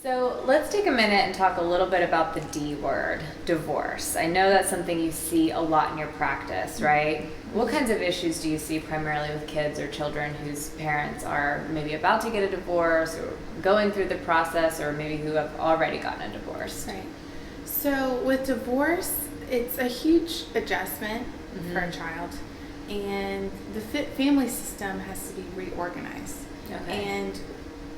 So let's take a minute and talk a little bit about the D word, divorce. I know that's something you see a lot in your practice, right? What kinds of issues do you see primarily with kids or children whose parents are maybe about to get a divorce or going through the process, or maybe who have already gotten a divorce? Right. So with divorce, it's a huge adjustment for a child, and the family system has to be reorganized. Okay. And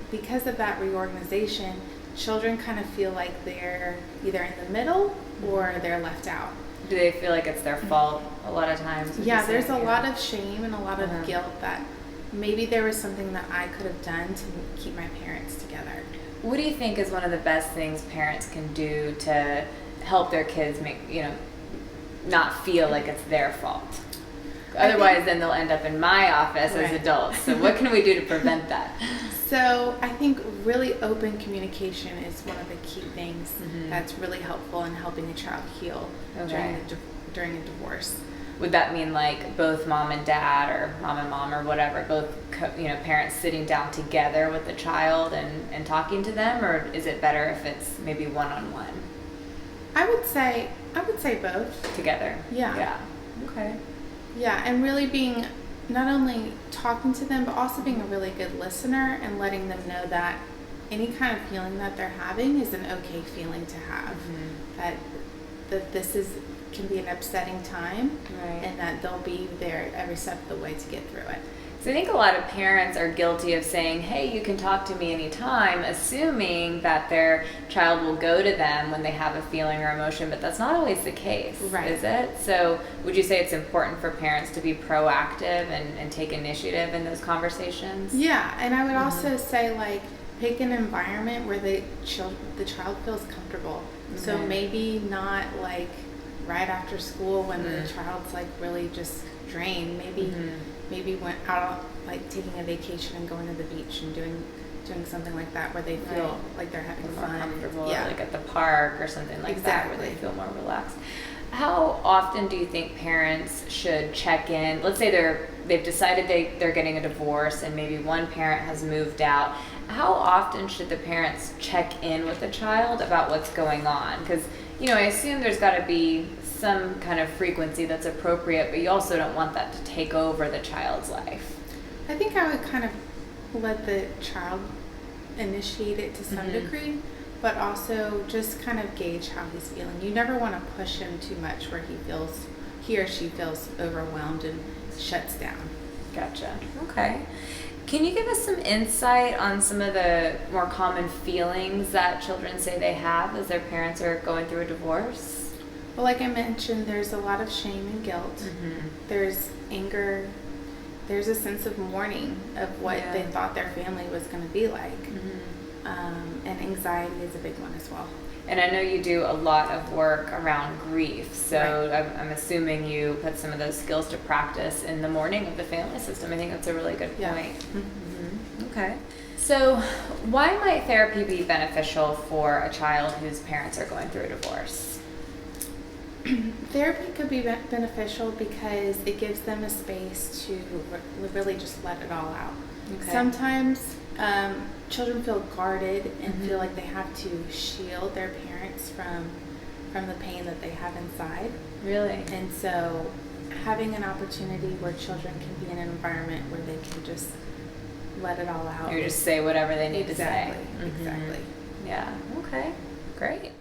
because of that reorganization, children kind of feel like they're either in the middle or they're left out. Do they feel like it's their fault a lot of times? Yeah, there's a lot of shame and a lot of Uh-huh. guilt that maybe there was something that I could have done to keep my parents together. What do you think is one of the best things parents can do to help their kids not feel like it's their fault? Otherwise, then they'll end up in my office as Right. adults. So what can we do to prevent that? So I think really open communication is one of the key things Mhm. that's really helpful in helping a child heal Okay. during a divorce. Would that mean like both mom and dad, or mom and mom, or whatever, both parents sitting down together with the child and talking to them, or is it better if it's maybe one-on-one I would say both. together? Yeah. Yeah. Okay. Yeah, and really being not only talking to them, but also being a really good listener and letting them know that any kind of feeling that they're having is an okay feeling to have. Mhm. That this can be an upsetting time, Right. and that they'll be there every step of the way to get through it. So I think a lot of parents are guilty of saying, hey, you can talk to me anytime, assuming that their child will go to them when they have a feeling or emotion, but that's not always the case, Right. is it? So would you say it's important for parents to be proactive and take initiative in those conversations? Yeah, and I would also say pick an environment where the child feels comfortable. So Okay. maybe not right after school when the Mhm. child's really just drained. Maybe went out taking a vacation and going to the beach and doing something like that where they feel Right. like they're having More fun. comfortable, Yeah. like at the park or something like that, where they Exactly. feel more relaxed. How often do you think parents should check in? Let's say they've decided they're getting a divorce and maybe one parent has moved out. How often should the parents check in with the child about what's going on? Because I assume there's got to be some kind of frequency that's appropriate, but you also don't want that to take over the child's life. I think I would kind of let the child initiate it to some Mhm. degree, but also just kind of gauge how he's feeling. You never want to push him too much where he or she feels overwhelmed and shuts down. Gotcha. Okay. Can you give us some insight on some of the more common feelings that children say they have as their parents are going through a divorce? Well, like I mentioned, there's a lot of shame and guilt. Mm-hmm. There's anger. There's a sense of mourning of what Yeah. they thought their family was going to be like. Mm-hmm. And anxiety is a big one as well. And I know you do a lot of work around grief, so Right. I'm assuming you put some of those skills to practice in the mourning of the family system. I think that's a really good Yeah. point. Mm-hmm. Okay. So why might therapy be beneficial for a child whose parents are going through a divorce? Therapy could be beneficial because it gives them a space to really just let it all out. Okay. Sometimes children feel guarded and Mhm. feel like they have to shield their parents from the pain that they have inside. Really? And so having an opportunity where children can be in an environment where they can just let it all out. Or just say whatever they need Exactly, to say. Mhm. exactly. Yeah. Okay. Great.